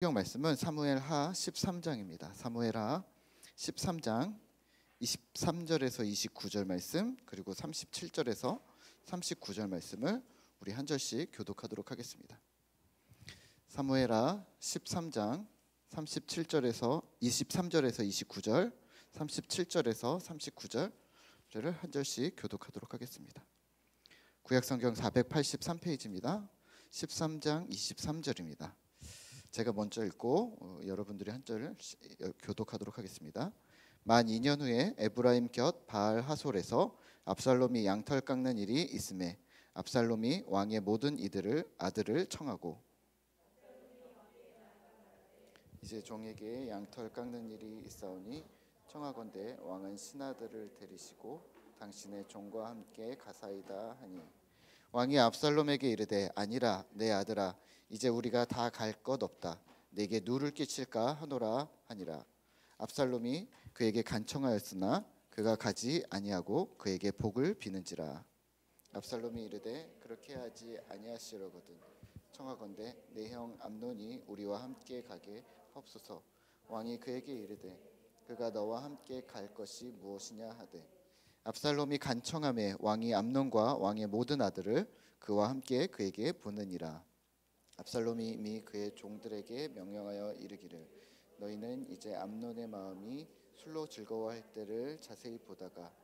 성경 말씀은 사무엘하 13장입니다. 사무엘하 13장 23절에서 29절 말씀, 그리고 37절에서 39절 말씀을 우리 한 절씩 교독하도록 하겠습니다. 사무엘하 13장 37절에서 23절에서 29절, 37절에서 39절을 한 절씩 교독하도록 하겠습니다. 구약성경 483페이지입니다. 13장 23절입니다. 제가 먼저 읽고 여러분들이 한 절을 교독하도록 하겠습니다. 만 2년 후에 에브라임 곁 바알 하솔에서 압살롬이 양털 깎는 일이 있음에 압살롬이 왕의 모든 아들을 청하고, 이제 종에게 양털 깎는 일이 있사오니 청하건대 왕은 신하들을 데리시고 당신의 종과 함께 가사이다 하니, 왕이 압살롬에게 이르되 아니라 내 아들아, 이제 우리가 다 갈 것 없다. 내게 누를 끼칠까 하노라 하니라. 압살롬이 그에게 간청하였으나 그가 가지 아니하고 그에게 복을 비는지라. 압살롬이 이르되 그렇게 하지 아니하시려거든 청하건대 내 형 암논이 우리와 함께 가게 하옵소서. 왕이 그에게 이르되 그가 너와 함께 갈 것이 무엇이냐 하되, 압살롬이 간청하매 왕이 암논과 왕의 모든 아들을 그와 함께 그에게 보내니라. 압살롬이 이미 그의 종들에게 명령하여 이르기를 너희는 이제 암논의 마음이 술로 즐거워할 때를 자세히 보다가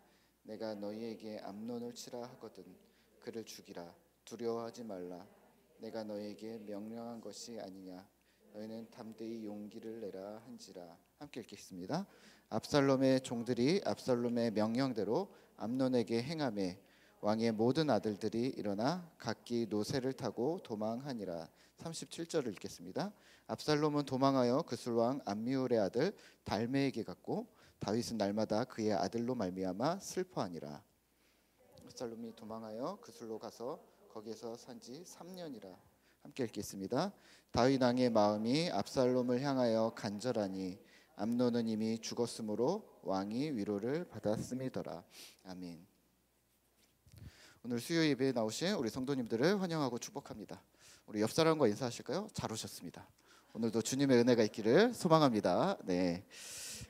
내가 너희에게 암논을 치라 하거든 그를 죽이라. 두려워하지 말라. 내가 너희에게 명령한 것이 아니냐. 너희는 담대히 용기를 내라 한지라. 함께 읽겠습니다. 압살롬의 종들이 압살롬의 명령대로 암논에게 행하매 왕의 모든 아들들이 일어나 각기 노새를 타고 도망하니라. 37절을 읽겠습니다. 압살롬은 도망하여 그술왕 암미울의 아들 달메에게 갔고 다윗은 날마다 그의 아들로 말미암아 슬퍼하니라. 압살롬이 도망하여 그술로 가서 거기에서 산지 3년이라. 함께 읽겠습니다. 다윗 왕의 마음이 압살롬을 향하여 간절하니 암논은 이미 죽었으므로 왕이 위로를 받았음이더라. 아멘. 오늘 수요 예배에 나오신 우리 성도님들을 환영하고 축복합니다. 우리 옆 사람과 인사하실까요? 잘 오셨습니다. 오늘도 주님의 은혜가 있기를 소망합니다. 네,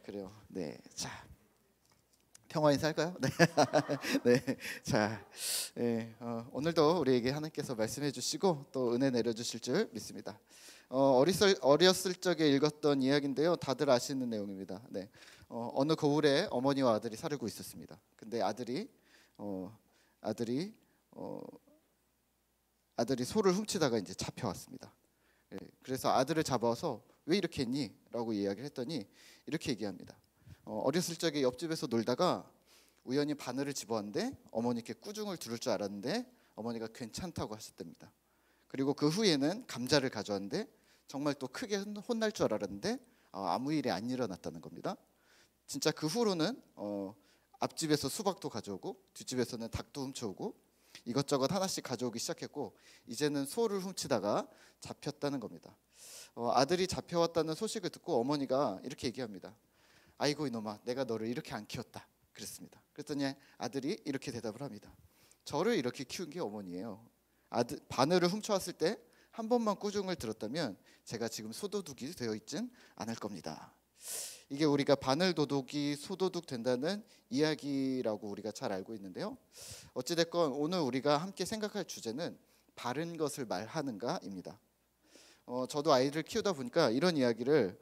그래요. 네, 자, 평화 인사할까요? 네, 네, 자, 네, 오늘도 우리에게 하나님께서 말씀해주시고 또 은혜 내려주실 줄 믿습니다. 어렸을 적에 읽었던 이야기인데요, 다들 아시는 내용입니다. 네, 어느 거울에 어머니와 아들이 사르고 있었습니다. 근데 아들이 소를 훔치다가 이제 잡혀왔습니다. 그래서 아들을 잡아서 왜 이렇게 했니? 라고 이야기를 했더니 이렇게 얘기합니다. 어렸을 적에 옆집에서 놀다가 우연히 바늘을 집어왔는데 어머니께 꾸중을 들을 줄 알았는데 어머니가 괜찮다고 하셨답니다. 그리고 그 후에는 감자를 가져왔는데 정말 또 크게 혼날 줄 알았는데 아무 일이 안 일어났다는 겁니다. 진짜 그 후로는 앞집에서 수박도 가져오고 뒷집에서는 닭도 훔쳐오고 이것저것 하나씩 가져오기 시작했고 이제는 소를 훔치다가 잡혔다는 겁니다. 아들이 잡혀왔다는 소식을 듣고 어머니가 이렇게 얘기합니다. 아이고 이놈아, 내가 너를 이렇게 안 키웠다 그랬습니다. 그랬더니 아들이 이렇게 대답을 합니다. 저를 이렇게 키운 게 어머니예요. 바늘을 훔쳐왔을 때 한 번만 꾸중을 들었다면 제가 지금 소도둑이 되어 있진 않을 겁니다. 이게 우리가 바늘 도둑이 소도둑 된다는 이야기라고 우리가 잘 알고 있는데요, 어찌됐건 오늘 우리가 함께 생각할 주제는 바른 것을 말하는가입니다. 저도 아이를 키우다 보니까 이런 이야기를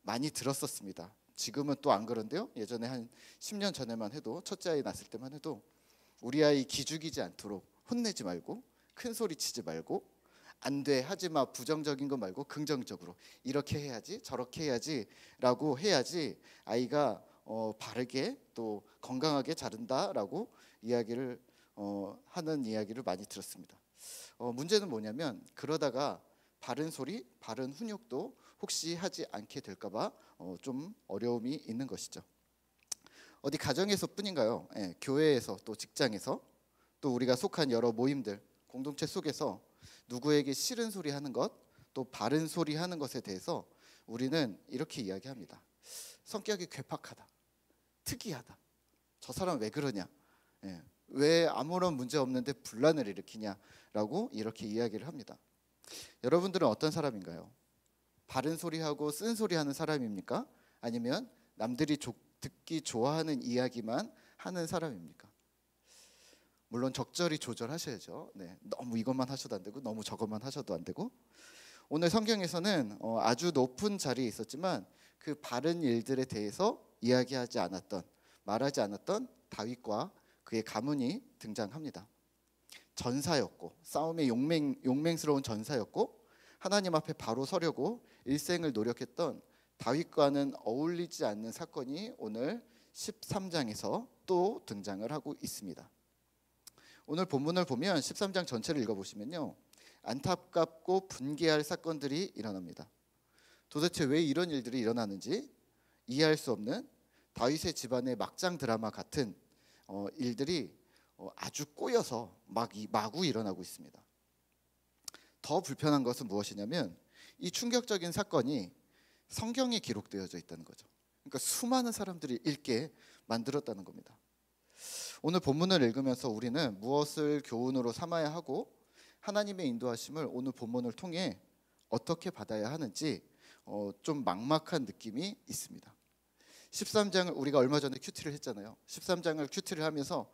많이 들었었습니다. 지금은 또 안 그런데요, 예전에 한 10년 전에만 해도, 첫째 아이 낳았을 때만 해도 우리 아이 기죽이지 않도록 혼내지 말고 큰 소리 치지 말고 안 돼, 하지 마, 부정적인 거 말고 긍정적으로 이렇게 해야지 저렇게 해야지 라고 해야지 아이가 바르게 또 건강하게 자른다라고 이야기를 하는 이야기를 많이 들었습니다. 문제는 뭐냐면 그러다가 바른 소리, 바른 훈육도 혹시 하지 않게 될까 봐 좀 어려움이 있는 것이죠. 어디 가정에서 뿐인가요? 교회에서, 또 직장에서, 또 우리가 속한 여러 모임들, 공동체 속에서 누구에게 싫은 소리 하는 것, 또 바른 소리 하는 것에 대해서 우리는 이렇게 이야기합니다. 성격이 괴팍하다, 특이하다, 저 사람 왜 그러냐, 왜 아무런 문제 없는데 분란을 일으키냐라고 이렇게 이야기를 합니다. 여러분들은 어떤 사람인가요? 바른 소리하고 쓴 소리 하는 사람입니까? 아니면 남들이 듣기 좋아하는 이야기만 하는 사람입니까? 물론 적절히 조절하셔야죠. 네, 너무 이것만 하셔도 안 되고 너무 저것만 하셔도 안 되고. 오늘 성경에서는 아주 높은 자리에 있었지만 그 바른 일들에 대해서 이야기하지 않았던, 말하지 않았던 다윗과 그의 가문이 등장합니다. 전사였고, 싸움의 용맹스러운 전사였고, 하나님 앞에 바로 서려고 일생을 노력했던 다윗과는 어울리지 않는 사건이 오늘 13장에서 또 등장을 하고 있습니다. 오늘 본문을 보면 13장 전체를 읽어보시면요, 안타깝고 분개할 사건들이 일어납니다. 도대체 왜 이런 일들이 일어나는지 이해할 수 없는 다윗의 집안의 막장 드라마 같은 일들이 아주 꼬여서 마구 일어나고 있습니다. 더 불편한 것은 무엇이냐면 이 충격적인 사건이 성경에 기록되어져 있다는 거죠. 그러니까 수많은 사람들이 읽게 만들었다는 겁니다. 오늘 본문을 읽으면서 우리는 무엇을 교훈으로 삼아야 하고 하나님의 인도하심을 오늘 본문을 통해 어떻게 받아야 하는지 좀 막막한 느낌이 있습니다. 13장을 우리가 얼마 전에 큐티를 했잖아요. 13장을 큐티를 하면서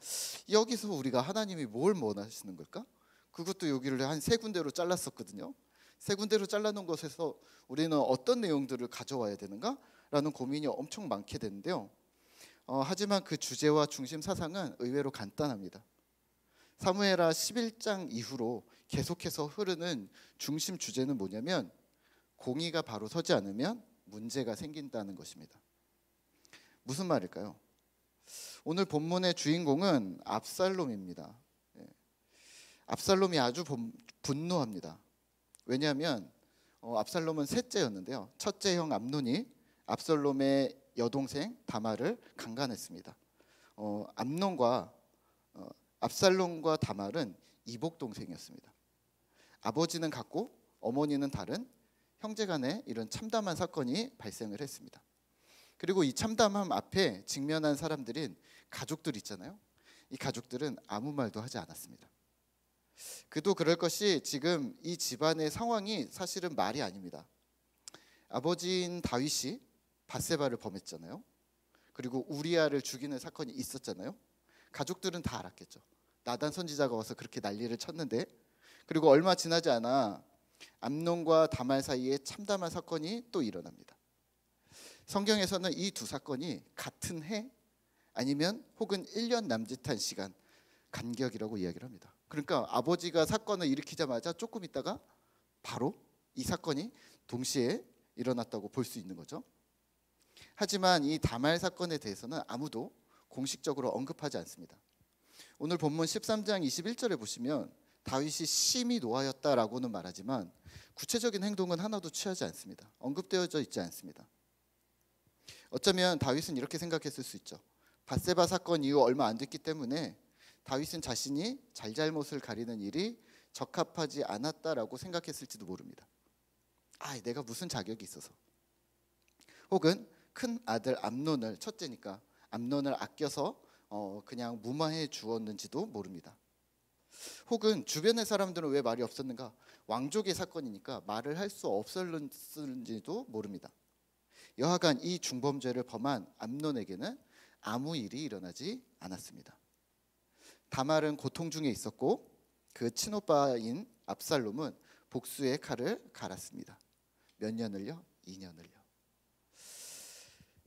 여기서 우리가 하나님이 뭘 원하시는 걸까? 그것도 여기를 한 3군데로 잘랐었거든요. 3군데로 잘라놓은 것에서 우리는 어떤 내용들을 가져와야 되는가? 라는 고민이 엄청 많게 되는데요. 하지만 그 주제와 중심 사상은 의외로 간단합니다. 사무엘하 11장 이후로 계속해서 흐르는 중심 주제는 뭐냐면 공의가 바로 서지 않으면 문제가 생긴다는 것입니다. 무슨 말일까요? 오늘 본문의 주인공은 압살롬입니다. 압살롬이 아주 분노합니다. 왜냐하면 압살롬은 셋째였는데요. 첫째 형 암논이 압살롬의 여동생 다말을 강간했습니다. 압살롬과 다말은 이복 동생이었습니다. 아버지는 같고 어머니는 다른 형제간에 이런 참담한 사건이 발생을 했습니다. 그리고 이 참담함 앞에 직면한 사람들인 가족들 있잖아요. 이 가족들은 아무 말도 하지 않았습니다. 그도 그럴 것이 지금 이 집안의 상황이 사실은 말이 아닙니다. 아버지인 다윗이 밧세바를 범했잖아요. 그리고 우리아를 죽이는 사건이 있었잖아요. 가족들은 다 알았겠죠. 나단 선지자가 와서 그렇게 난리를 쳤는데, 그리고 얼마 지나지 않아 암논과 다말 사이에 참담한 사건이 또 일어납니다. 성경에서는 이 두 사건이 같은 해 아니면 혹은 1년 남짓한 시간 간격이라고 이야기를 합니다. 그러니까 아버지가 사건을 일으키자마자 조금 있다가 바로 이 사건이 동시에 일어났다고 볼 수 있는 거죠. 하지만 이 다말 사건에 대해서는 아무도 공식적으로 언급하지 않습니다. 오늘 본문 13장 21절에 보시면 다윗이 심히 노하였다라고는 말하지만 구체적인 행동은 하나도 취하지 않습니다. 언급되어져 있지 않습니다. 어쩌면 다윗은 이렇게 생각했을 수 있죠. 밧세바 사건 이후 얼마 안 됐기 때문에 다윗은 자신이 잘잘못을 가리는 일이 적합하지 않았다라고 생각했을지도 모릅니다. 내가 무슨 자격이 있어서. 혹은 큰 아들 암논을, 첫째니까 암논을 아껴서 그냥 무마해 주었는지도 모릅니다. 혹은 주변의 사람들은 왜 말이 없었는가? 왕족의 사건이니까 말을 할 수 없었는지도 모릅니다. 여하간 이 중범죄를 범한 암논에게는 아무 일이 일어나지 않았습니다. 다말은 고통 중에 있었고 그 친오빠인 압살롬은 복수의 칼을 갈았습니다. 몇 년을요? 2년을요.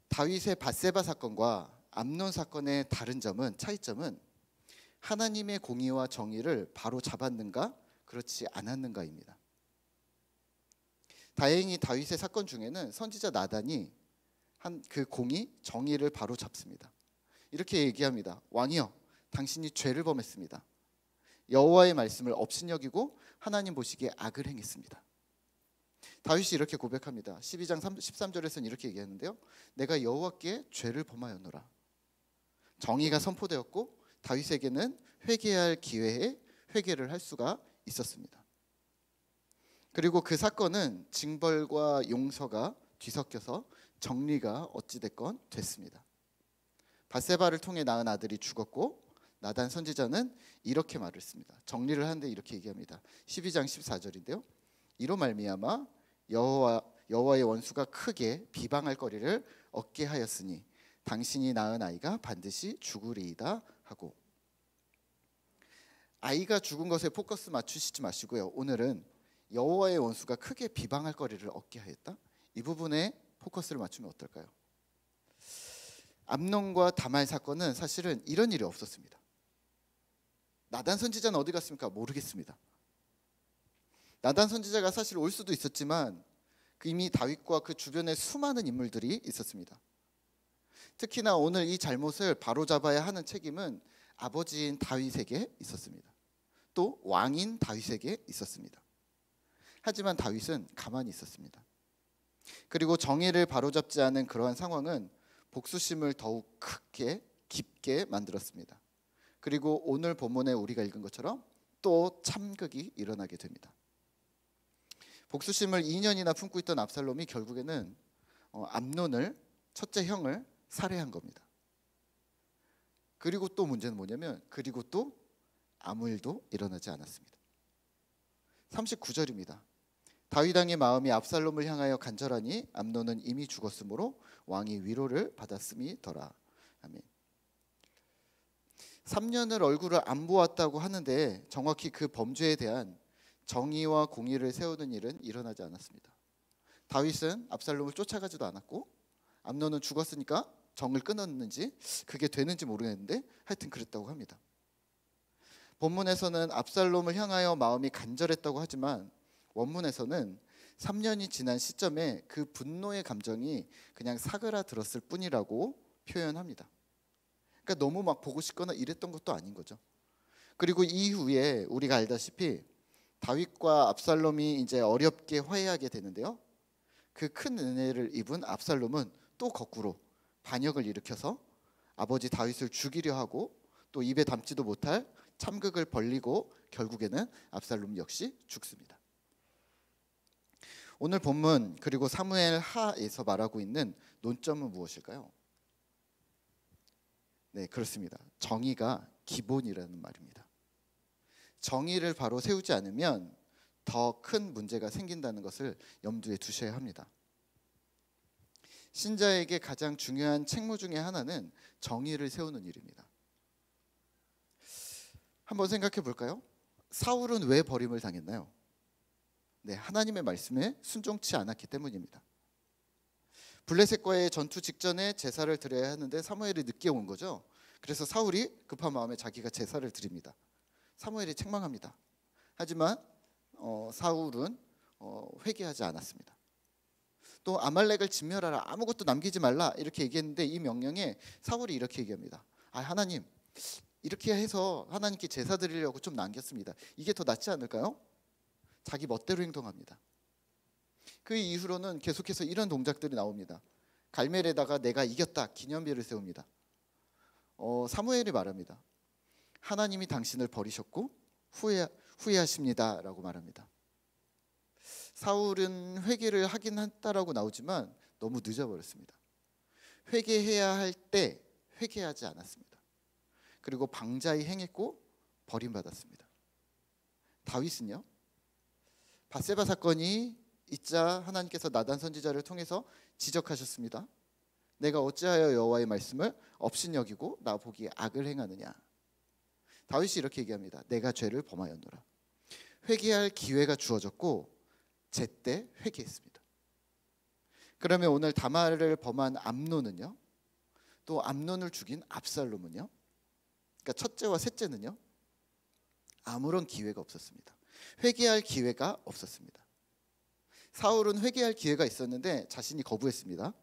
다윗의 밧세바 사건과 암논 사건의 다른 점은, 차이점은 하나님의 공의와 정의를 바로 잡았는가 그렇지 않았는가입니다. 다행히 다윗의 사건 중에는 선지자 나단이 그 공의, 정의를 바로 잡습니다. 이렇게 얘기합니다. 왕이여, 당신이 죄를 범했습니다. 여호와의 말씀을 업신여기고 하나님 보시기에 악을 행했습니다. 다윗이 이렇게 고백합니다. 12장 13절에서는 이렇게 얘기하는데요. 내가 여호와께 죄를 범하였노라. 정의가 선포되었고 다윗에게는 회개할 기회에 회개를 할 수가 있었습니다. 그리고 그 사건은 징벌과 용서가 뒤섞여서 정리가 어찌됐건 됐습니다. 밧세바를 통해 낳은 아들이 죽었고 나단 선지자는 이렇게 말을 했습니다. 정리를 하는데 이렇게 얘기합니다. 12장 14절인데요. 이로 말미암아 여호와의 원수가 크게 비방할 거리를 얻게 하였으니 당신이 낳은 아이가 반드시 죽으리이다 하고. 아이가 죽은 것에 포커스 맞추시지 마시고요. 오늘은 여호와의 원수가 크게 비방할 거리를 얻게 하였다. 이 부분에 포커스를 맞추면 어떨까요? 암논과 다말 사건은 사실은 이런 일이 없었습니다. 나단 선지자는 어디 갔습니까? 모르겠습니다. 나단 선지자가 사실 올 수도 있었지만 이미 다윗과 그 주변에 수많은 인물들이 있었습니다. 특히나 오늘 이 잘못을 바로잡아야 하는 책임은 아버지인 다윗에게 있었습니다. 또 왕인 다윗에게 있었습니다. 하지만 다윗은 가만히 있었습니다. 그리고 정의를 바로잡지 않은 그러한 상황은 복수심을 더욱 크게 깊게 만들었습니다. 그리고 오늘 본문에 우리가 읽은 것처럼 또 참극이 일어나게 됩니다. 복수심을 2년이나 품고 있던 압살롬이 결국에는 암논을, 첫째 형을 살해한 겁니다. 그리고 또 문제는 뭐냐면 그리고 또 아무 일도 일어나지 않았습니다. 39절입니다. 다윗 왕의 마음이 압살롬을 향하여 간절하니 암논은 이미 죽었으므로 왕이 위로를 받았음이더라. 아멘. 3년을 얼굴을 안 보았다고 하는데 정확히 그 범죄에 대한 정의와 공의를 세우는 일은 일어나지 않았습니다. 다윗은 압살롬을 쫓아가지도 않았고 암논은 죽었으니까 정을 끊었는지 그게 되는지 모르겠는데 하여튼 그랬다고 합니다. 본문에서는 압살롬을 향하여 마음이 간절했다고 하지만 원문에서는 3년이 지난 시점에 그 분노의 감정이 그냥 사그라들었을 뿐이라고 표현합니다. 그러니까 너무 막 보고 싶거나 이랬던 것도 아닌 거죠. 그리고 이후에 우리가 알다시피 다윗과 압살롬이 이제 어렵게 화해하게 되는데요. 그 큰 은혜를 입은 압살롬은 또 거꾸로 반역을 일으켜서 아버지 다윗을 죽이려 하고 또 입에 담지도 못할 참극을 벌이고 결국에는 압살롬 역시 죽습니다. 오늘 본문 그리고 사무엘 하에서 말하고 있는 논점은 무엇일까요? 네, 그렇습니다. 정의가 기본이라는 말입니다. 정의를 바로 세우지 않으면 더 큰 문제가 생긴다는 것을 염두에 두셔야 합니다. 신자에게 가장 중요한 책무 중에 하나는 정의를 세우는 일입니다. 한번 생각해 볼까요? 사울은 왜 버림을 당했나요? 네, 하나님의 말씀에 순종치 않았기 때문입니다. 블레셋과의 전투 직전에 제사를 드려야 하는데 사무엘이 늦게 온 거죠. 그래서 사울이 급한 마음에 자기가 제사를 드립니다. 사무엘이 책망합니다. 하지만 사울은 회개하지 않았습니다. 또 아말렉을 진멸하라, 아무것도 남기지 말라 이렇게 얘기했는데 이 명령에 사울이 이렇게 얘기합니다. 하나님, 이렇게 해서 하나님께 제사 드리려고 좀 남겼습니다. 이게 더 낫지 않을까요? 자기 멋대로 행동합니다. 그 이후로는 계속해서 이런 동작들이 나옵니다. 갈멜에다가 내가 이겼다 기념비를 세웁니다. 사무엘이 말합니다. 하나님이 당신을 버리셨고 후회하십니다 라고 말합니다. 사울은 회개를 하긴 했다라고 나오지만 너무 늦어버렸습니다. 회개해야 할 때 회개하지 않았습니다. 그리고 방자히 행했고 버림받았습니다. 다윗은요, 밧세바 사건이 있자 하나님께서 나단 선지자를 통해서 지적하셨습니다. 내가 어찌하여 여호와의 말씀을 업신여기고 나보기에 악을 행하느냐. 다윗이 이렇게 얘기합니다. 내가 죄를 범하였노라. 회개할 기회가 주어졌고 제때 회개했습니다. 그러면 오늘 다말을 범한 암논은요, 또 암논을 죽인 압살롬은요, 그러니까 첫째와 셋째는요, 아무런 기회가 없었습니다. 회개할 기회가 없었습니다. 사울은 회개할 기회가 있었는데 자신이 거부했습니다.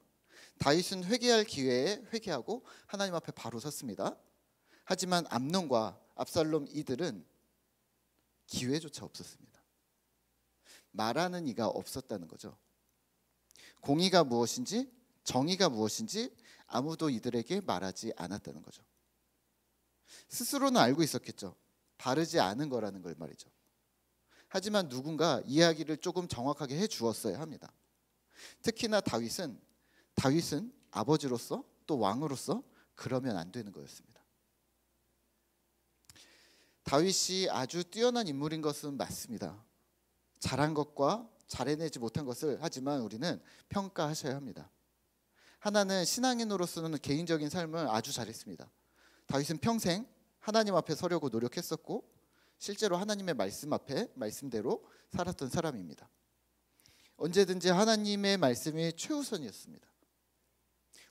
다윗은 회개할 기회에 회개하고 하나님 앞에 바로 섰습니다. 하지만 암논과 압살롬 이들은 기회조차 없었습니다. 말하는 이가 없었다는 거죠. 공의가 무엇인지 정의가 무엇인지 아무도 이들에게 말하지 않았다는 거죠. 스스로는 알고 있었겠죠. 바르지 않은 거라는 걸 말이죠. 하지만 누군가 이야기를 조금 정확하게 해 주었어야 합니다. 특히나 다윗은 아버지로서 또 왕으로서 그러면 안 되는 거였습니다. 다윗이 아주 뛰어난 인물인 것은 맞습니다. 잘한 것과 잘해내지 못한 것을 하지만 우리는 평가하셔야 합니다. 하나는 신앙인으로서는 개인적인 삶을 아주 잘했습니다. 다윗은 평생 하나님 앞에 서려고 노력했었고 실제로 하나님의 말씀 앞에 말씀대로 살았던 사람입니다. 언제든지 하나님의 말씀이 최우선이었습니다.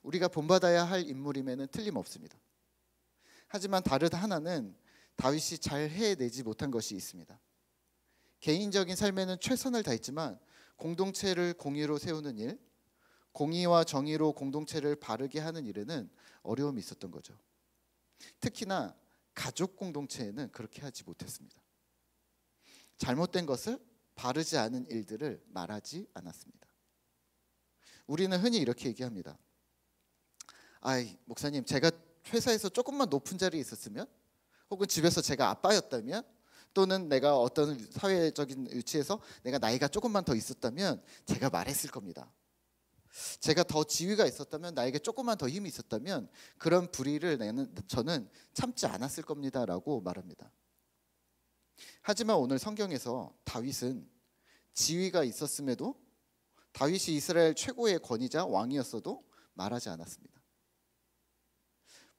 우리가 본받아야 할 인물임에는 틀림없습니다. 하지만 다른 하나는 다윗이 잘 해내지 못한 것이 있습니다. 개인적인 삶에는 최선을 다했지만 공동체를 공의로 세우는 일, 공의와 정의로 공동체를 바르게 하는 일에는 어려움이 있었던 거죠. 특히나 가족 공동체에는 그렇게 하지 못했습니다. 잘못된 것을, 바르지 않은 일들을 말하지 않았습니다. 우리는 흔히 이렇게 얘기합니다. 목사님, 제가 회사에서 조금만 높은 자리에 있었으면, 혹은 집에서 제가 아빠였다면, 또는 내가 어떤 사회적인 위치에서 내가 나이가 조금만 더 있었다면 제가 말했을 겁니다. 제가 더 지위가 있었다면, 나에게 조금만 더 힘이 있었다면 그런 불의를 저는 참지 않았을 겁니다 라고 말합니다. 하지만 오늘 성경에서 다윗은 지위가 있었음에도, 다윗이 이스라엘 최고의 권위자 왕이었어도 말하지 않았습니다.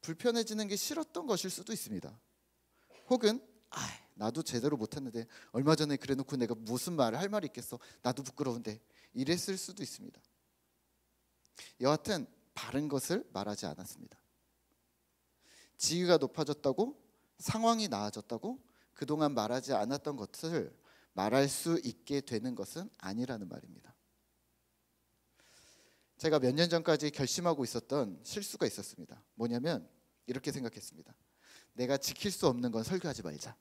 불편해지는 게 싫었던 것일 수도 있습니다. 혹은 나도 제대로 못했는데 얼마 전에 그래놓고 내가 무슨 말을 할 말이 있겠어, 나도 부끄러운데, 이랬을 수도 있습니다. 여하튼 바른 것을 말하지 않았습니다. 지위가 높아졌다고, 상황이 나아졌다고 그동안 말하지 않았던 것을 말할 수 있게 되는 것은 아니라는 말입니다. 제가 몇 년 전까지 결심하고 있었던 실수가 있었습니다. 뭐냐면 이렇게 생각했습니다. 내가 지킬 수 없는 건 설교하지 말자.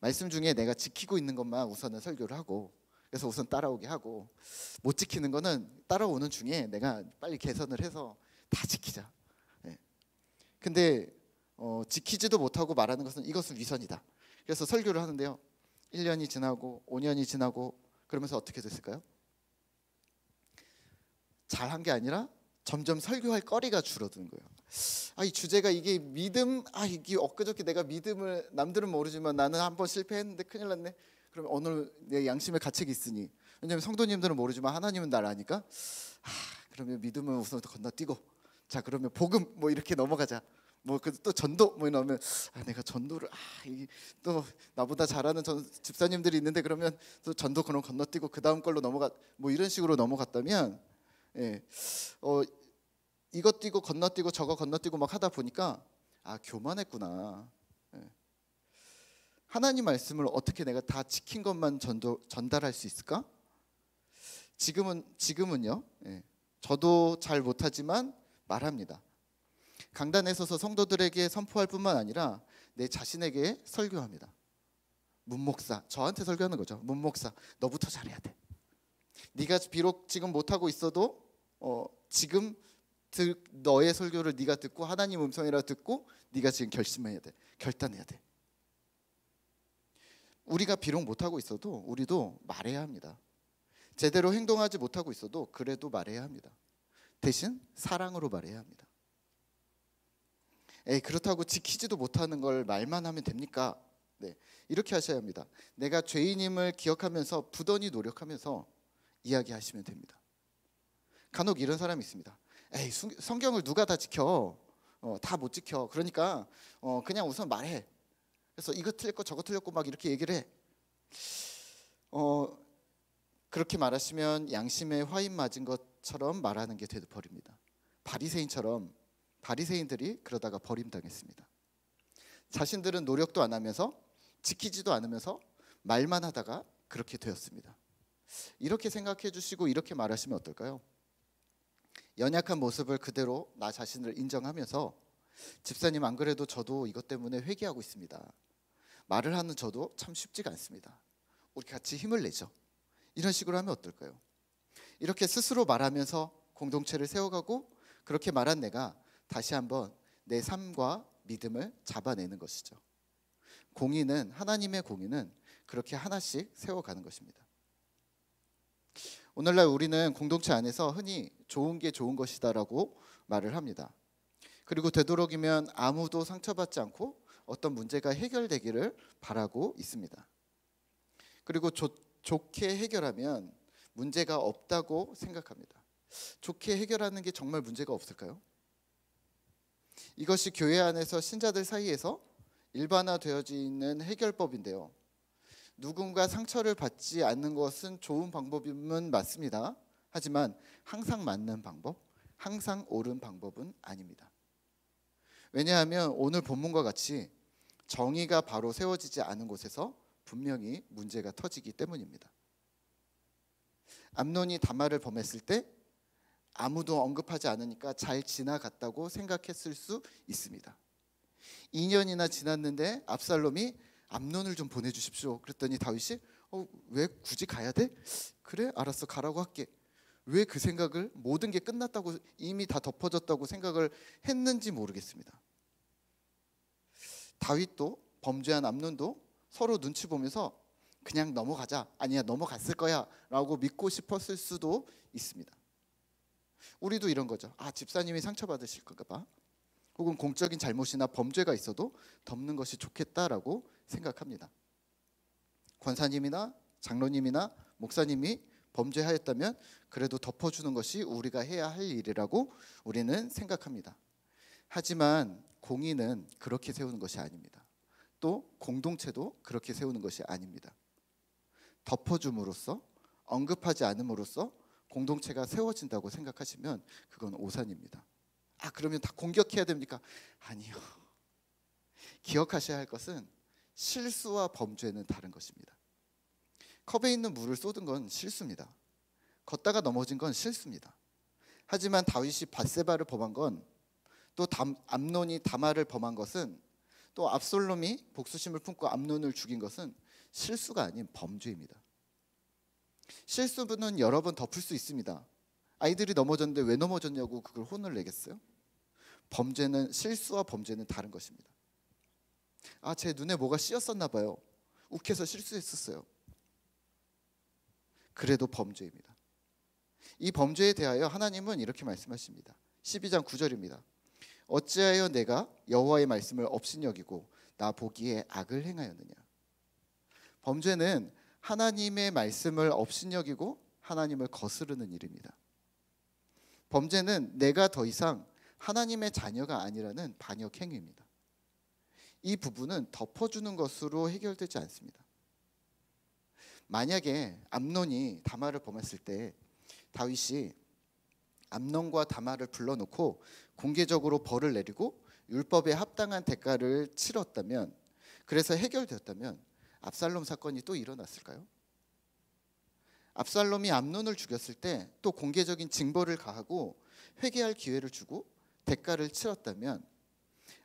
말씀 중에 내가 지키고 있는 것만 우선은 설교를 하고, 그래서 우선 따라오게 하고, 못 지키는 거는 따라오는 중에 내가 빨리 개선을 해서 다 지키자. 근데 지키지도 못하고 말하는 것은 이것은 위선이다. 그래서 설교를 하는데요, 1년이 지나고 5년이 지나고 그러면서 어떻게 됐을까요? 잘한 게 아니라 점점 설교할 거리가 줄어드는 거예요. 이 주제가 이게 믿음, 이게 엊그저께 내가 믿음을, 남들은 모르지만 나는 한번 실패했는데 큰일 났네. 그러면 오늘 내 양심의 가책이 있으니, 왜냐하면 성도님들은 모르지만 하나님은 날 아니까, 그러면 믿음은 우선 건너뛰고, 자 그러면 복음 뭐 이렇게 넘어가자. 또 전도 뭐 이러면 내가 전도를 또 나보다 잘하는 집사님들이 있는데 그러면 또 전도 그럼 건너뛰고 그 다음 걸로 넘어가, 뭐 이런 식으로 넘어갔다면, 이것 뛰고 건너뛰고 저거 건너뛰고 막 하다 보니까 교만했구나. 하나님 말씀을 어떻게 내가 다 지킨 것만 전달할 수 있을까? 지금은요. 저도 잘 못하지만 말합니다. 강단에 서서 성도들에게 선포할 뿐만 아니라 내 자신에게 설교합니다. 문목사, 저한테 설교하는 거죠. 문목사, 너부터 잘해야 돼. 네가 비록 지금 못하고 있어도 지금 너의 설교를 네가 듣고 하나님 음성이라 듣고 네가 지금 결심해야 돼. 결단해야 돼. 우리가 비록 못하고 있어도 우리도 말해야 합니다. 제대로 행동하지 못하고 있어도 그래도 말해야 합니다. 대신 사랑으로 말해야 합니다. 그렇다고 지키지도 못하는 걸 말만 하면 됩니까? 이렇게 하셔야 합니다. 내가 죄인임을 기억하면서 부단히 노력하면서 이야기하시면 됩니다. 간혹 이런 사람이 있습니다. 성경을 누가 다 지켜? 다 못 지켜. 그러니까 그냥 우선 말해. 그래서 이거 틀렸고 저거 틀렸고 막 이렇게 얘기를 해. 그렇게 말하시면 양심에 화인 맞은 것처럼 말하는 게 되버립니다. 바리새인들이 그러다가 버림당했습니다. 자신들은 노력도 안 하면서 지키지도 않으면서 말만 하다가 그렇게 되었습니다. 이렇게 생각해 주시고 이렇게 말하시면 어떨까요? 연약한 모습을 그대로 나 자신을 인정하면서, 집사님 안 그래도 저도 이것 때문에 회개하고 있습니다. 말을 하는 저도 참 쉽지가 않습니다. 우리 같이 힘을 내죠. 이런 식으로 하면 어떨까요? 이렇게 스스로 말하면서 공동체를 세워가고, 그렇게 말한 내가 다시 한번 내 삶과 믿음을 잡아내는 것이죠. 하나님의 공의는 그렇게 하나씩 세워가는 것입니다. 오늘날 우리는 공동체 안에서 흔히 좋은 게 좋은 것이다라고 말을 합니다. 그리고 되도록이면 아무도 상처받지 않고 어떤 문제가 해결되기를 바라고 있습니다. 그리고 좋게 해결하면 문제가 없다고 생각합니다. 좋게 해결하는 게 정말 문제가 없을까요? 이것이 교회 안에서 신자들 사이에서 일반화되어져 있는 해결법인데요. 누군가 상처를 받지 않는 것은 좋은 방법이면 맞습니다. 하지만 항상 맞는 방법, 항상 옳은 방법은 아닙니다. 왜냐하면 오늘 본문과 같이 정의가 바로 세워지지 않은 곳에서 분명히 문제가 터지기 때문입니다. 암논이 다말을 범했을 때 아무도 언급하지 않으니까 잘 지나갔다고 생각했을 수 있습니다. 2년이나 지났는데 압살롬이 암논을 좀 보내주십시오. 그랬더니 다윗이 왜 굳이 가야 돼? 그래 알았어 가라고 할게. 왜 그 생각을 모든 게 끝났다고 이미 다 덮어졌다고 생각을 했는지 모르겠습니다. 다윗도 범죄한 암논도 서로 눈치 보면서 그냥 넘어가자, 아니야 넘어갔을 거야 라고 믿고 싶었을 수도 있습니다. 우리도 이런 거죠. 집사님이 상처받으실까 봐, 혹은 공적인 잘못이나 범죄가 있어도 덮는 것이 좋겠다라고 생각합니다. 권사님이나 장로님이나 목사님이 범죄하였다면 그래도 덮어주는 것이 우리가 해야 할 일이라고 우리는 생각합니다. 하지만 공의는 그렇게 세우는 것이 아닙니다. 또 공동체도 그렇게 세우는 것이 아닙니다. 덮어줌으로써, 언급하지 않음으로써 공동체가 세워진다고 생각하시면 그건 오산입니다. 그러면 다 공격해야 됩니까? 아니요. 기억하셔야 할 것은 실수와 범죄는 다른 것입니다. 컵에 있는 물을 쏟은 건 실수입니다. 걷다가 넘어진 건 실수입니다. 하지만 다윗이 밧세바를 범한 건, 또 암논이 다말을 범한 것은, 또 압살롬이 복수심을 품고 암논을 죽인 것은 실수가 아닌 범죄입니다. 실수는 여러 번 덮을 수 있습니다. 아이들이 넘어졌는데 왜 넘어졌냐고 그걸 혼을 내겠어요? 범죄는, 실수와 범죄는 다른 것입니다. 제 눈에 뭐가 씌었었나 봐요. 욱해서 실수했었어요. 그래도 범죄입니다. 이 범죄에 대하여 하나님은 이렇게 말씀하십니다. 12장 9절입니다. 어찌하여 내가 여호와의 말씀을 업신여기고 나 보기에 악을 행하였느냐. 범죄는 하나님의 말씀을 업신여기고 하나님을 거스르는 일입니다. 범죄는 내가 더 이상 하나님의 자녀가 아니라는 반역 행위입니다. 이 부분은 덮어주는 것으로 해결되지 않습니다. 만약에 암논이 다말을 범했을 때 다윗이 암논과 다말을 불러놓고 공개적으로 벌을 내리고 율법에 합당한 대가를 치렀다면, 그래서 해결되었다면 압살롬 사건이 또 일어났을까요? 압살롬이 암논을 죽였을 때 또 공개적인 징벌을 가하고 회개할 기회를 주고 대가를 치렀다면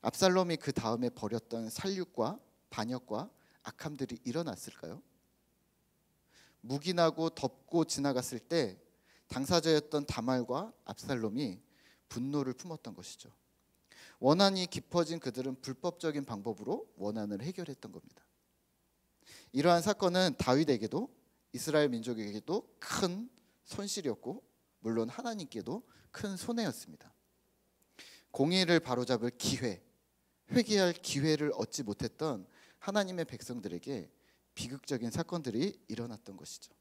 압살롬이 그 다음에 벌였던 살육과 반역과 악함들이 일어났을까요? 묵인하고 덮고 지나갔을 때 당사자였던 다말과 압살롬이 분노를 품었던 것이죠. 원한이 깊어진 그들은 불법적인 방법으로 원한을 해결했던 겁니다. 이러한 사건은 다윗에게도 이스라엘 민족에게도 큰 손실이었고, 물론 하나님께도 큰 손해였습니다. 공의를 바로잡을 기회, 회개할 기회를 얻지 못했던 하나님의 백성들에게 비극적인 사건들이 일어났던 것이죠.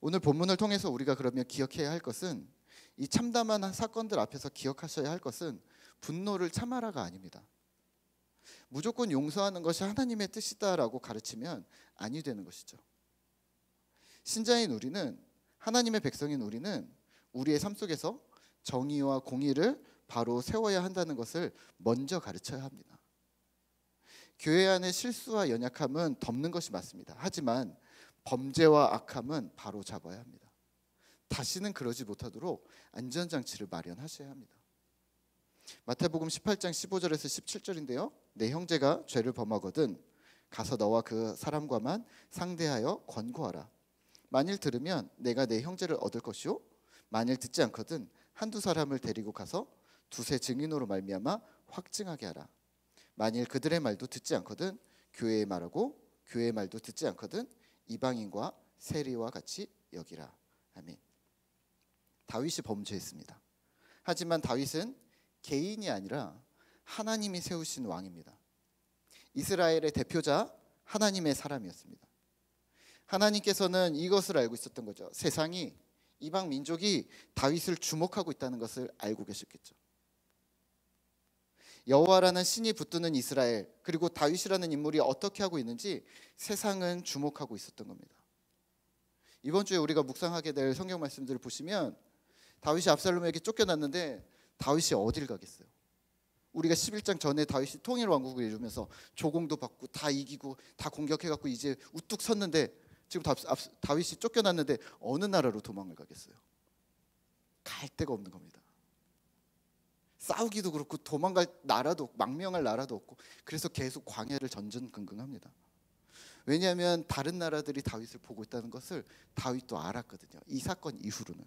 오늘 본문을 통해서 우리가 그러면 기억해야 할 것은, 이 참담한 사건들 앞에서 기억하셔야 할 것은 분노를 참아라가 아닙니다. 무조건 용서하는 것이 하나님의 뜻이다라고 가르치면 아니 되는 것이죠. 신자인 우리는, 하나님의 백성인 우리는 우리의 삶 속에서 정의와 공의를 바로 세워야 한다는 것을 먼저 가르쳐야 합니다. 교회 안의 실수와 연약함은 덮는 것이 맞습니다. 하지만 범죄와 악함은 바로 잡아야 합니다. 다시는 그러지 못하도록 안전장치를 마련하셔야 합니다. 마태복음 18장 15절에서 17절인데요. 내 형제가 죄를 범하거든 가서 너와 그 사람과만 상대하여 권고하라. 만일 들으면 내가 내 형제를 얻을 것이요, 만일 듣지 않거든 한두 사람을 데리고 가서 두세 증인으로 말미암아 확증하게 하라. 만일 그들의 말도 듣지 않거든 교회의 말하고 교회의 말도 듣지 않거든 이방인과 세리와 같이 여기라. 아멘. 다윗이 범죄했습니다. 하지만 다윗은 개인이 아니라 하나님이 세우신 왕입니다. 이스라엘의 대표자 하나님의 사람이었습니다. 하나님께서는 이것을 알고 있었던 거죠. 세상이, 이방 민족이 다윗을 주목하고 있다는 것을 알고 계셨겠죠. 여호와라는 신이 붙드는 이스라엘, 그리고 다윗이라는 인물이 어떻게 하고 있는지 세상은 주목하고 있었던 겁니다. 이번 주에 우리가 묵상하게 될 성경 말씀들을 보시면 다윗이 압살롬에게 쫓겨났는데 다윗이 어딜 가겠어요? 우리가 11장 전에 다윗이 통일 왕국을 이루면서 조공도 받고 다 이기고 다 공격해갖고 이제 우뚝 섰는데, 지금 다윗이 쫓겨났는데 어느 나라로 도망을 가겠어요? 갈 데가 없는 겁니다. 싸우기도 그렇고 도망갈 나라도, 망명할 나라도 없고, 그래서 계속 광야를 전전긍긍합니다. 왜냐하면 다른 나라들이 다윗을 보고 있다는 것을 다윗도 알았거든요. 이 사건 이후로는.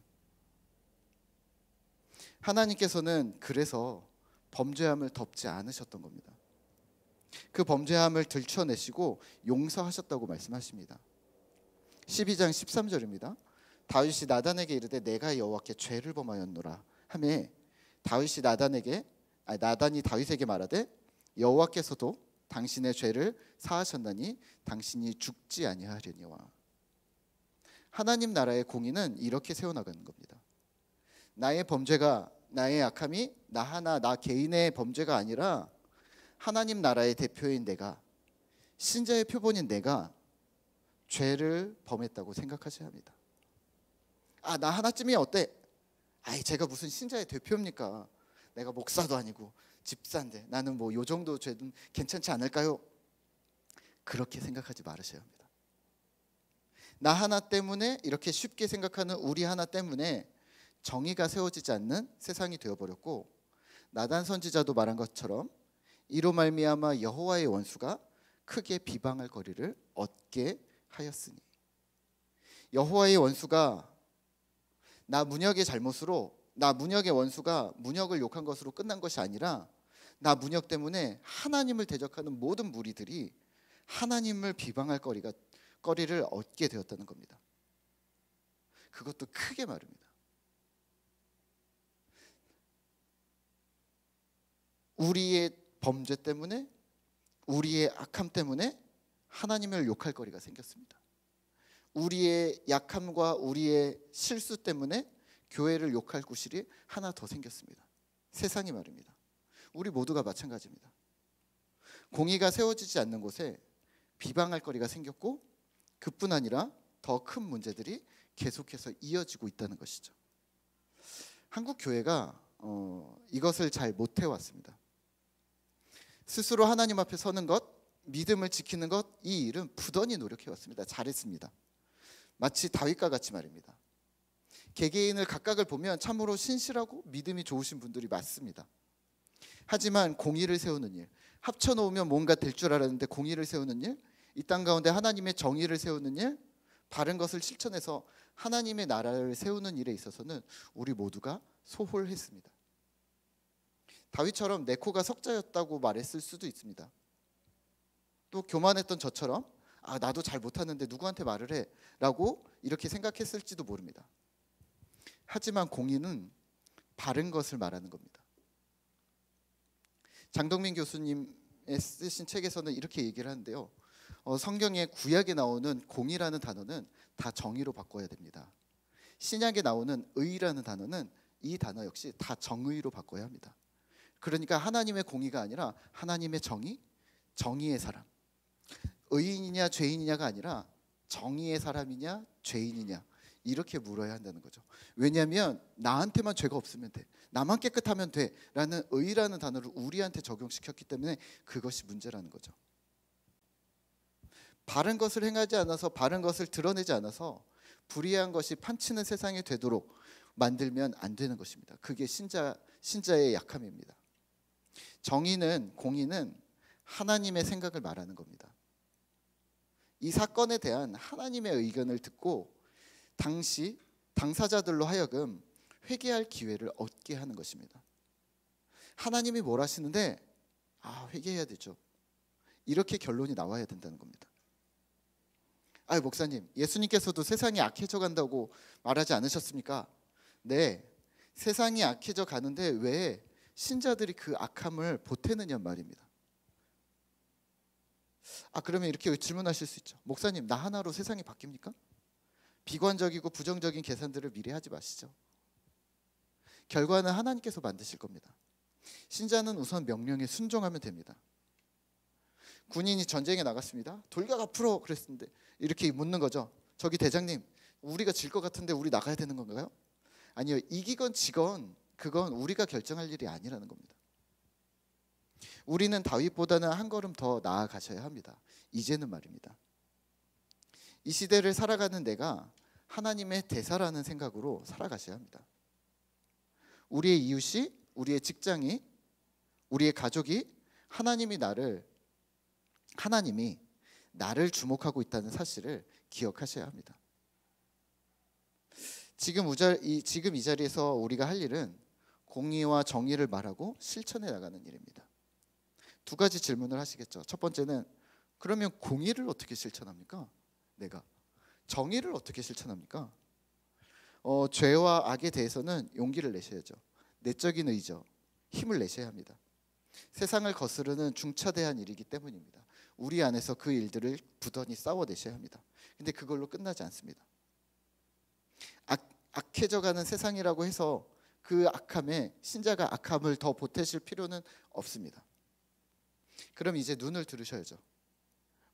하나님께서는 그래서 범죄함을 덮지 않으셨던 겁니다. 그 범죄함을 들춰내시고 용서하셨다고 말씀하십니다. 12장 13절입니다. 다윗이 나단에게 이르되 내가 여호와께 죄를 범하였노라 하매 나단이 다윗에게 말하되 여호와께서도 당신의 죄를 사하셨나니 당신이 죽지 아니하려니와. 하나님 나라의 공의는 이렇게 세워나가는 겁니다. 나의 범죄가, 나의 약함이 나 개인의 범죄가 아니라 하나님 나라의 대표인 내가, 신자의 표본인 내가 죄를 범했다고 생각하셔야 합니다. 나 하나쯤이 어때? 제가 무슨 신자의 대표입니까? 내가 목사도 아니고 집사인데 나는 뭐 요 정도 죄는 괜찮지 않을까요? 그렇게 생각하지 말으셔야 합니다. 나 하나 때문에, 이렇게 쉽게 생각하는 우리 하나 때문에 정의가 세워지지 않는 세상이 되어버렸고, 나단 선지자도 말한 것처럼 이로 말미암아 여호와의 원수가 크게 비방할 거리를 얻게 하였으니. 여호와의 원수가 나 문역의 잘못으로, 나 문역의 원수가 문역을 욕한 것으로 끝난 것이 아니라 나 문역 때문에 하나님을 대적하는 모든 무리들이 하나님을 비방할 거리를 얻게 되었다는 겁니다. 그것도 크게 말입니다. 우리의 범죄 때문에, 우리의 악함 때문에 하나님을 욕할 거리가 생겼습니다. 우리의 약함과 우리의 실수 때문에 교회를 욕할 구실이 하나 더 생겼습니다. 세상이 말입니다. 우리 모두가 마찬가지입니다. 공의가 세워지지 않는 곳에 비방할 거리가 생겼고, 그뿐 아니라 더 큰 문제들이 계속해서 이어지고 있다는 것이죠. 한국 교회가 이것을 잘 못해왔습니다. 스스로 하나님 앞에 서는 것, 믿음을 지키는 것, 이 일은 부단히 노력해왔습니다. 잘했습니다. 마치 다윗과 같이 말입니다. 개개인을 각각을 보면 참으로 신실하고 믿음이 좋으신 분들이 많습니다. 하지만 공의를 세우는 일, 합쳐놓으면 뭔가 될 줄 알았는데 공의를 세우는 일, 이 땅 가운데 하나님의 정의를 세우는 일, 바른 것을 실천해서 하나님의 나라를 세우는 일에 있어서는 우리 모두가 소홀했습니다. 다윗처럼 내 코가 석자였다고 말했을 수도 있습니다. 또 교만했던 저처럼 나도 잘 못하는데 누구한테 말을 해? 라고 이렇게 생각했을지도 모릅니다. 하지만 공의는 바른 것을 말하는 겁니다. 장동민 교수님의 쓰신 책에서는 이렇게 얘기를 하는데요. 성경의 구약에 나오는 공의라는 단어는 다 정의로 바꿔야 됩니다. 신약에 나오는 의라는 단어는 이 단어 역시 다 정의로 바꿔야 합니다. 그러니까 하나님의 공의가 아니라 하나님의 정의, 정의의 사람. 의인이냐 죄인이냐가 아니라 정의의 사람이냐 죄인이냐, 이렇게 물어야 한다는 거죠. 왜냐하면 나한테만 죄가 없으면 돼, 나만 깨끗하면 돼 라는 의라는 단어를 우리한테 적용시켰기 때문에 그것이 문제라는 거죠. 바른 것을 행하지 않아서, 바른 것을 드러내지 않아서 불의한 것이 판치는 세상이 되도록 만들면 안 되는 것입니다. 그게 신자의 약함입니다. 정의는, 공의는 하나님의 생각을 말하는 겁니다. 이 사건에 대한 하나님의 의견을 듣고 당시 당사자들로 하여금 회개할 기회를 얻게 하는 것입니다. 하나님이 뭘 하시는데 회개해야 되죠. 이렇게 결론이 나와야 된다는 겁니다. 목사님, 예수님께서도 세상이 악해져 간다고 말하지 않으셨습니까? 네, 세상이 악해져 가는데 왜 신자들이 그 악함을 보태느냐 말입니다. 그러면 이렇게 질문하실 수 있죠. 목사님, 나 하나로 세상이 바뀝니까? 비관적이고 부정적인 계산들을 미리 하지 마시죠. 결과는 하나님께서 만드실 겁니다. 신자는 우선 명령에 순종하면 됩니다. 군인이 전쟁에 나갔습니다. 돌격 앞으로 그랬는데 이렇게 묻는 거죠. 저기 대장님, 우리가 질 것 같은데 우리 나가야 되는 건가요? 아니요, 이기건 지건 그건 우리가 결정할 일이 아니라는 겁니다. 우리는 다윗보다는 한 걸음 더 나아가셔야 합니다. 이제는 말입니다. 이 시대를 살아가는 내가 하나님의 대사라는 생각으로 살아가셔야 합니다. 우리의 이웃이, 우리의 직장이, 우리의 가족이 하나님이 나를 주목하고 있다는 사실을 기억하셔야 합니다. 지금 이 자리에서 우리가 할 일은 공의와 정의를 말하고 실천해 나가는 일입니다. 두 가지 질문을 하시겠죠. 첫 번째는 그러면 공의를 어떻게 실천합니까? 내가 정의를 어떻게 실천합니까? 죄와 악에 대해서는 용기를 내셔야죠. 내적인 의죠, 힘을 내셔야 합니다. 세상을 거스르는 중차대한 일이기 때문입니다. 우리 안에서 그 일들을 부단히 싸워내셔야 합니다. 근데 그걸로 끝나지 않습니다. 악해져가는 세상이라고 해서 그 악함에 신자가 악함을 더 보태실 필요는 없습니다. 그럼 이제 눈을 들으셔야죠.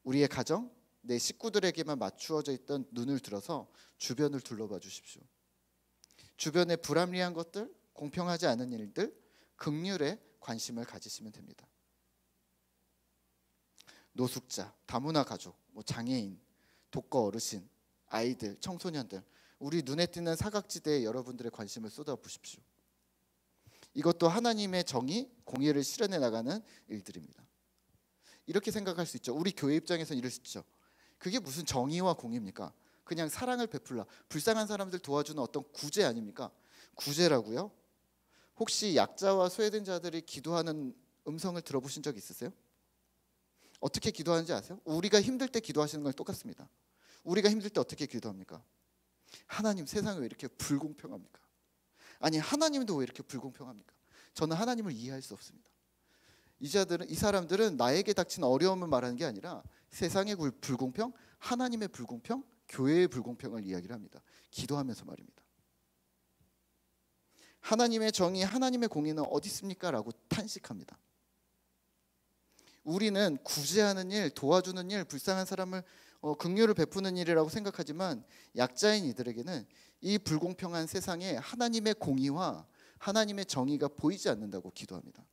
우리의 가정, 내 식구들에게만 맞추어져 있던 눈을 들어서 주변을 둘러봐 주십시오. 주변의 불합리한 것들, 공평하지 않은 일들, 긍휼에 관심을 가지시면 됩니다. 노숙자, 다문화 가족, 장애인, 독거 어르신, 아이들, 청소년들, 우리 눈에 띄는 사각지대에 여러분들의 관심을 쏟아부으십시오. 이것도 하나님의 정의, 공의를 실현해 나가는 일들입니다. 이렇게 생각할 수 있죠. 우리 교회 입장에서는 이럴 수 있죠. 그게 무슨 정의와 공의입니까? 그냥 사랑을 베풀라, 불쌍한 사람들 도와주는 어떤 구제 아닙니까? 구제라고요? 혹시 약자와 소외된 자들이 기도하는 음성을 들어보신 적 있으세요? 어떻게 기도하는지 아세요? 우리가 힘들 때 기도하시는 건 똑같습니다. 우리가 힘들 때 어떻게 기도합니까? 하나님, 세상이 왜 이렇게 불공평합니까? 아니, 하나님도 왜 이렇게 불공평합니까? 저는 하나님을 이해할 수 없습니다. 이 사람들은 나에게 닥친 어려움을 말하는 게 아니라 세상의 불공평, 하나님의 불공평, 교회의 불공평을 이야기를 합니다. 기도하면서 말입니다. 하나님의 정의, 하나님의 공의는 어디 있습니까? 라고 탄식합니다. 우리는 구제하는 일, 도와주는 일, 불쌍한 사람을 긍휼을 베푸는 일이라고 생각하지만 약자인 이들에게는 이 불공평한 세상에 하나님의 공의와 하나님의 정의가 보이지 않는다고 기도합니다.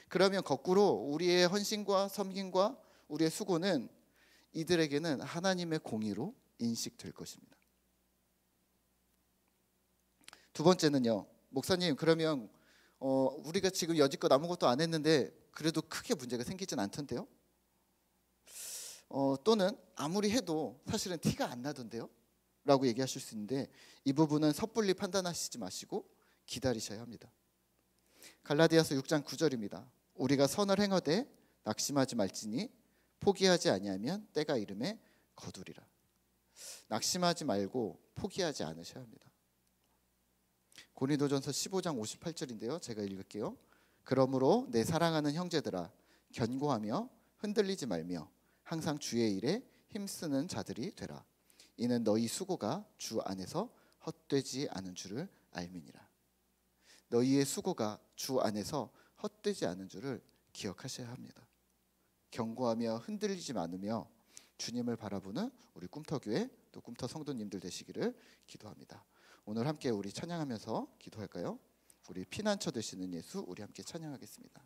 그러면 거꾸로 우리의 헌신과 섬김과 우리의 수고는 이들에게는 하나님의 공의로 인식될 것입니다. 두 번째는요, 목사님, 그러면 우리가 지금 여지껏 아무것도 안 했는데 그래도 크게 문제가 생기진 않던데요? 또는 아무리 해도 사실은 티가 안 나던데요? 라고 얘기하실 수 있는데, 이 부분은 섣불리 판단하시지 마시고 기다리셔야 합니다. 갈라디아서 6장 9절입니다. 우리가 선을 행하되 낙심하지 말지니 포기하지 아니하면 때가 이름에 거두리라. 낙심하지 말고 포기하지 않으셔야 합니다. 고린도전서 15장 58절인데요. 제가 읽을게요. 그러므로 내 사랑하는 형제들아, 견고하며 흔들리지 말며 항상 주의 일에 힘쓰는 자들이 되라. 이는 너희 수고가 주 안에서 헛되지 않은 줄을 알미니라. 너희의 수고가 주 안에서 헛되지 않은 줄을 기억하셔야 합니다. 견고하며 흔들리지 않으며 주님을 바라보는 우리 꿈터교회 또 꿈터 성도님들 되시기를 기도합니다. 오늘 함께 우리 찬양하면서 기도할까요? 우리 피난처 되시는 예수, 우리 함께 찬양하겠습니다.